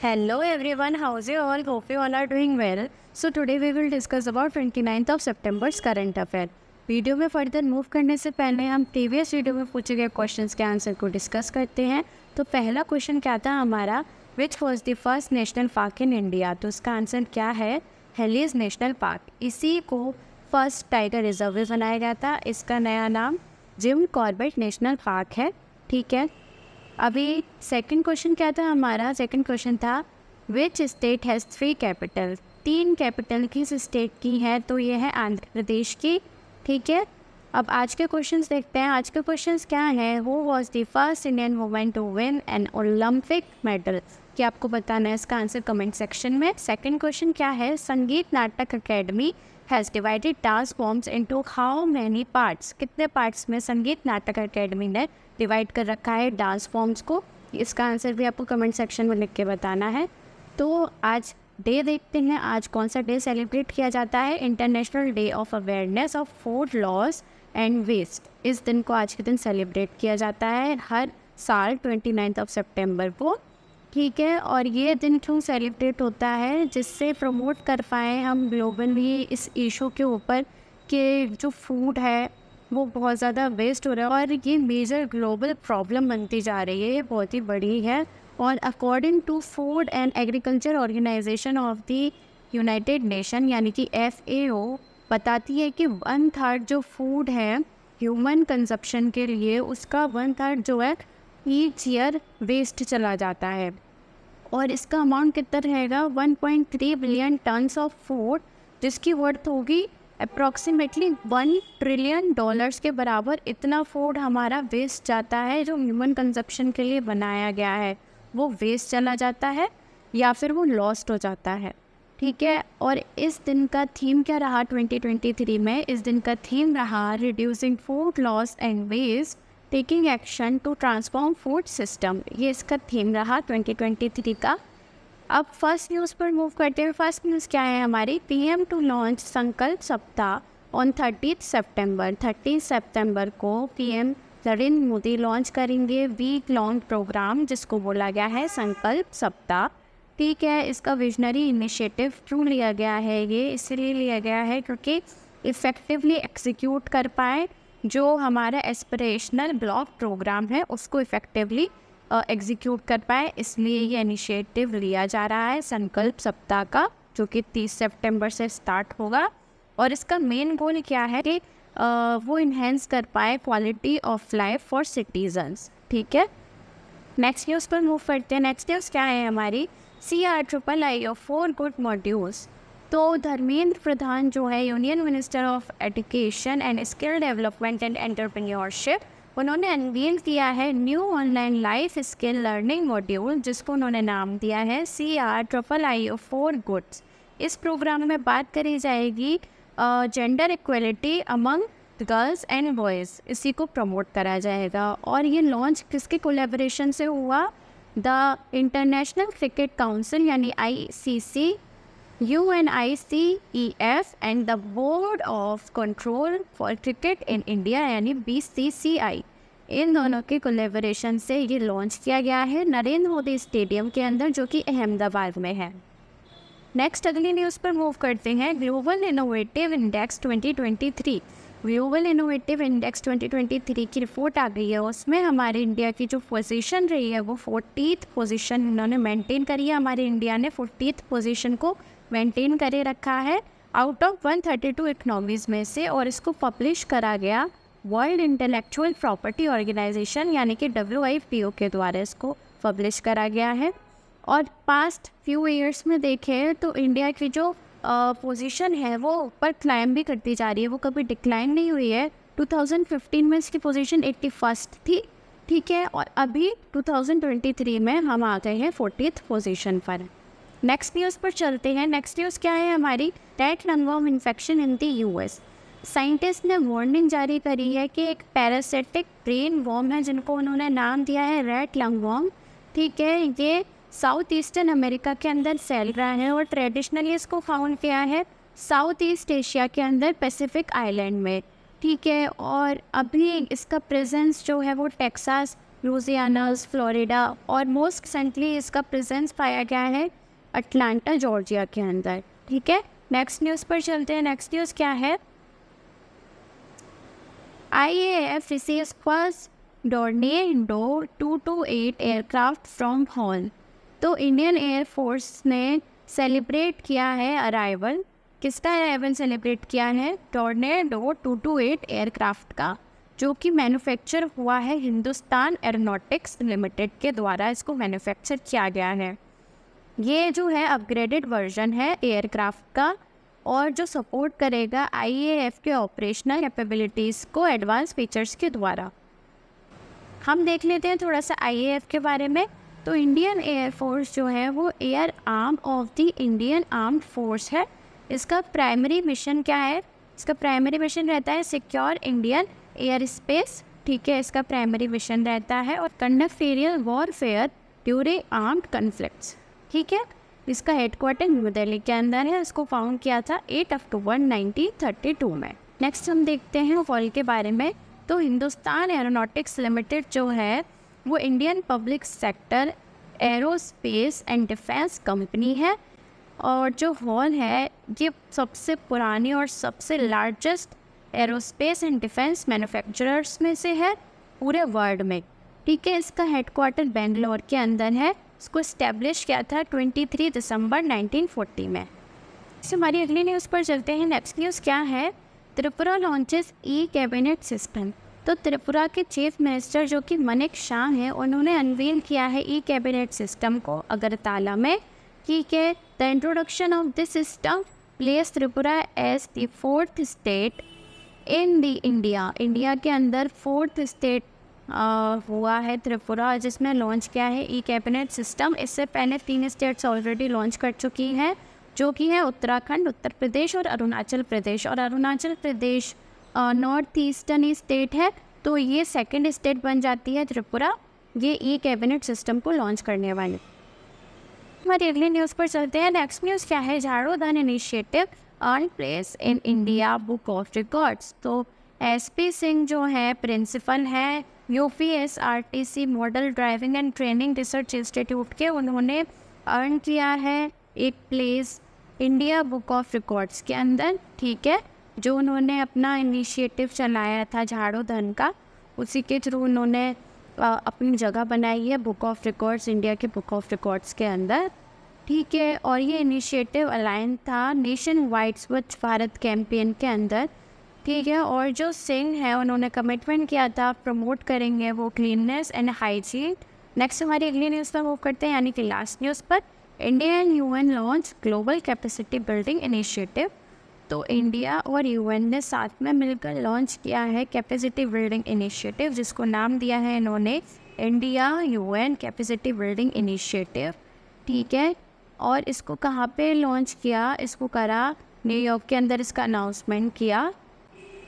Hello everyone, how's you all? Hope you all are doing well. So today we will discuss about 29th of September's current affair. Video में further move करने से पहले हम previous video में पूछे गए questions के answer को डिस्कस करते हैं। तो पहला क्वेश्चन क्या था हमारा, which was the first national park in India. तो इसका आंसर क्या है, हेलीज नेशनल पार्क। इसी को फर्स्ट टाइगर रिजर्व भी बनाया गया था। इसका नया नाम जिम कॉर्बेट नेशनल पार्क है। ठीक है, अभी सेकंड क्वेश्चन क्या था हमारा, सेकंड क्वेश्चन था which state has 3 capital. 3 capital किस स्टेट की है, तो ये है आंध्र प्रदेश की। ठीक है, अब आज के क्वेश्चंस देखते हैं। आज के क्वेश्चंस क्या है, who was the first Indian women to win an Olympic medal. क्या आपको बताना है इसका आंसर कमेंट सेक्शन में। सेकंड क्वेश्चन क्या है, Sangeet Natak Academy has divided dance forms into how many parts. कितने पार्ट्स में संगीत नाटक अकेडमी ने डिवाइड कर रखा है डांस फॉर्म्स को। इसका आंसर भी आपको कमेंट सेक्शन में लिख के बताना है। तो आज डे देखते हैं, आज कौन सा डे सेलिब्रेट किया जाता है। International Day of Awareness of Food loss and Waste. इस दिन को आज के दिन सेलिब्रेट किया जाता है हर साल 29 सितंबर को। ठीक है, और ये दिन क्यों सेलिब्रेट होता है, जिससे प्रमोट कर पाएँ हम ग्लोबली इस इशू के ऊपर कि जो फूड है वो बहुत ज़्यादा वेस्ट हो रहा है और ये मेजर ग्लोबल प्रॉब्लम बनती जा रही है, ये बहुत ही बड़ी है। और according to Food and Agriculture Organization of the United Nation यानी कि FAO बताती है कि 1/3 जो फूड है ह्यूमन कंजप्शन के लिए, उसका 1/3 जो है ईच ईयर वेस्ट चला जाता है। और इसका अमाउंट कितना रहेगा, 1.3 बिलियन टन्स ऑफ फूड, जिसकी वर्थ होगी अप्रॉक्सीमेटली $1 ट्रिलियन के बराबर। इतना फूड हमारा वेस्ट जाता है जो ह्यूमन कंजप्शन के लिए बनाया गया है, वो वेस्ट चला जाता है या फिर वो लॉस्ट हो जाता है। ठीक है, और इस दिन का थीम क्या रहा 2023 में, इस दिन का थीम रहा reducing food loss and waste taking action to transform food system. ये इसका थीम रहा 2023 का। अब फर्स्ट न्यूज़ पर मूव करते हैं। फर्स्ट न्यूज़ क्या है हमारी, PM टू लॉन्च संकल्प सप्ताह ऑन 30 सितंबर। 30 सितंबर को PM नरेंद्र मोदी लॉन्च करेंगे वीक लॉन्ग प्रोग्राम, जिसको बोला गया है संकल्प सप्ताह। ठीक है, इसका विजनरी इनिशिएटिव क्यों लिया गया है, ये इसलिए लिया गया है क्योंकि इफ़ेक्टिवली एग्जीक्यूट कर पाए जो हमारा एस्पिरेशनल ब्लॉक प्रोग्राम है, उसको इफ़ेक्टिवली एग्जीक्यूट कर पाए, इसलिए ये इनिशिएटिव लिया जा रहा है संकल्प सप्ताह का, जो कि 30 सितंबर से स्टार्ट होगा। और इसका मेन गोल क्या है कि वो इन्हेंस कर पाए quality of life for citizens. ठीक है, नेक्स्ट न्यूज़ पर मूव करते हैं। नेक्स्ट न्यूज़ क्या है हमारी, CRIII ऑफ 4 गुड मॉड्यूल्स। तो धर्मेंद्र प्रधान जो है union minister of education and skill development and entrepreneurship, उन्होंने अनवील किया है new online life skill learning module, जिसको उन्होंने नाम दिया है CRIII ऑफ 4 गुड्स। इस प्रोग्राम में बात करी जाएगी gender equality among girls and boys, इसी को प्रमोट करा जाएगा। और ये लॉन्च किसके कोलैबोरेशन से हुआ, द इंटरनेशनल क्रिकेट काउंसिल यानी ICC, UNICEF and the board of control for cricket in India यानी BCCI, इन दोनों के कोलैबोरेशन से ये लॉन्च किया गया है नरेंद्र मोदी स्टेडियम के अंदर, जो कि अहमदाबाद में है। नेक्स्ट अगली न्यूज़ पर मूव करते हैं। Global innovative index 2023, global innovative index 2023 की रिपोर्ट आ गई है। उसमें हमारे इंडिया की जो पोजीशन रही है वो 40th पोजीशन इन्होंने मेंटेन करी है। हमारे इंडिया ने 40th पोजीशन को मेंटेन करे रखा है आउट ऑफ 132 इकनॉमीज़ में से। और इसको पब्लिश करा गया वर्ल्ड इंटेलेक्चुअल प्रॉपर्टी ऑर्गेनाइजेशन यानी कि WIPO के द्वारा इसको पब्लिश करा गया है। और पास्ट फ्यू ईयर्स में देखें तो इंडिया की जो पोजीशन है वो ऊपर क्लाइम भी करती जा रही है, वो कभी डिक्लाइन नहीं हुई है। 2015 में इसकी पोजीशन 81st थी। ठीक है, और अभी 2023 में हम आ गए हैं 40th पोजीशन पर। नेक्स्ट न्यूज़ पर चलते हैं। नेक्स्ट न्यूज़ क्या है हमारी, rat lungworm infection in the US। Scientist ने वार्निंग जारी करी है कि एक पैरासिटिक ब्रेन वॉर्म है, जिनको उन्होंने नाम दिया है रैट लंगवॉर्म। ठीक है, ये साउथ ईस्टर्न अमेरिका के अंदर फैल रहा है और ट्रेडिशनली इसको फाउंड किया है साउथ ईस्ट एशिया के अंदर पैसिफिक आइलैंड में। ठीक है, और अभी इसका प्रेजेंस जो है वो टेक्सास लुजियानास, फ्लोरिडा और मोस्ट रिसेंटली इसका प्रेजेंस पाया गया है अटलांटा, जॉर्जिया के अंदर। ठीक है, नेक्स्ट न्यूज़ पर चलते हैं। नेक्स्ट न्यूज़ क्या है? IAF receives first Tornado 228 aircraft from hall. तो इंडियन एयरफोर्स ने सेलिब्रेट किया है अराइवल, किसका अराइवल सेलिब्रेट किया है? टॉर्नेडो 228 एयरक्राफ्ट का, जो कि मैन्युफैक्चर हुआ है हिंदुस्तान एरोनॉटिक्स लिमिटेड के द्वारा इसको मैन्युफैक्चर किया गया है। ये जो है अपग्रेडेड वर्जन है एयरक्राफ्ट का, और जो सपोर्ट करेगा IAF के ऑपरेशनल कैपेबिलिटीज़ को एडवांस फीचर्स के द्वारा। हम देख लेते हैं थोड़ा सा IAF के बारे में। तो इंडियन एयरफोर्स जो है वो air arm of the Indian armed force है। इसका प्राइमरी मिशन क्या है? इसका प्राइमरी मिशन रहता है सिक्योर इंडियन एयर स्पेस। ठीक है, इसका प्राइमरी मिशन रहता है, और conduct aerial warfare during armed conflicts. ठीक है, इसका हेडक्वार्टर न्यू दिल्ली के अंदर है। इसको फाउंड किया था 8 अक्टूबर 1932 में। नेक्स्ट हम देखते हैं हॉल के बारे में। तो हिंदुस्तान एरोनॉटिक्स लिमिटेड जो है वो Indian public sector aerospace and defence company है, और जो हॉल है ये सबसे पुरानी और सबसे largest aerospace and defence manufacturers में से है पूरे वर्ल्ड में। ठीक है, इसका हेडक्वार्टर बेंगलोर के अंदर है। इसको इस्टेब्लिश किया था 23 दिसंबर 1940 में। इस हमारी अगली न्यूज़ पर चलते हैं। नेक्स्ट न्यूज़ क्या है? Tripura launches e cabinet system. तो त्रिपुरा के चीफ मिनिस्टर जो कि मनिक शाह हैं, उन्होंने अनवील किया है ई कैबिनेट सिस्टम को अगरतला में। ठीक है, the introduction of this system place Tripura as the 4th state in the India के अंदर 4th स्टेट हुआ है त्रिपुरा, जिसमें लॉन्च किया है ई कैबिनेट सिस्टम। इससे पहले 3 स्टेट्स ऑलरेडी लॉन्च कर चुकी हैं, जो कि है उत्तराखंड, उत्तर प्रदेश और अरुणाचल प्रदेश। और Arunachal Pradesh north eastern state है, तो ये 2nd स्टेट बन जाती है त्रिपुरा ये ई कैबिनेट सिस्टम को लॉन्च करने वाले। हमारी अगली न्यूज़ पर चलते हैं। नेक्स्ट न्यूज़ क्या है? झाड़ू धन initiative earn place in India book of records. तो SP सिंह जो है प्रिंसिपल है UPSRTC model driving and training research institute के, उन्होंने अर्न किया है एक place India book of records के अंदर। ठीक है, जो उन्होंने अपना इनिशिएटिव चलाया था झाड़ू धन का, उसी के थ्रू उन्होंने अपनी जगह बनाई है बुक ऑफ रिकॉर्ड्स, इंडिया के बुक ऑफ रिकॉर्ड्स के अंदर। ठीक है, और ये इनिशिएटिव अलाइन था नेशन वाइड स्वच्छ भारत कैंपेन के अंदर। ठीक है, और जो सिंह है उन्होंने कमिटमेंट किया था प्रमोट करेंगे वो क्लीननेस एंड हाइजीन। नेक्स्ट हमारी अगली न्यूज़ पर मूव करते हैं, यानी कि लास्ट न्यूज़ पर। India and UN launch global capacity building initiative. तो इंडिया और UN ने साथ में मिलकर लॉन्च किया है कैपेसिटी बिल्डिंग इनिशिएटिव, जिसको नाम दिया है इन्होंने India UN capacity building initiative. ठीक है, और इसको कहाँ पे लॉन्च किया? इसको करा न्यूयॉर्क के अंदर, इसका अनाउंसमेंट किया।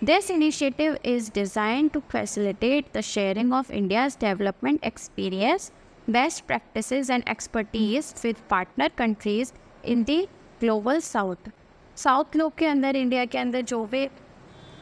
This initiative is designed to facilitate the sharing of India's development experience, best practices and expertise with partner countries in the global south. South globe के अंदर, इंडिया के अंदर जो भी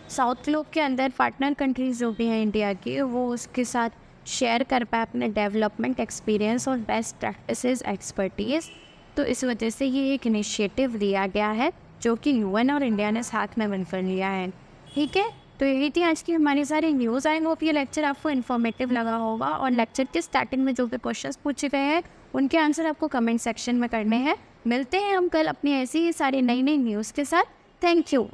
साउथ ग्लोब के अंदर पार्टनर कंट्रीज़ जो भी हैं इंडिया की, वो उसके साथ शेयर कर पाए अपने डेवलपमेंट एक्सपीरियंस और बेस्ट प्रैक्टिसेस एक्सपर्टीज़। तो इस वजह से ये एक इनिशिएटिव लिया गया है, जो कि UN और इंडिया ने साथ में मिलकर लिया है। ठीक है, तो यही थी आज की हमारी सारी न्यूज़। आई होप ये लेक्चर आपको इन्फॉर्मेटिव लगा होगा, और लेक्चर के स्टार्टिंग में जो भी क्वेश्चंस पूछे गए हैं उनके आंसर आपको कमेंट सेक्शन में करने हैं। मिलते हैं हम कल अपनी ऐसी ही सारी नई न्यूज़ के साथ। Thank you.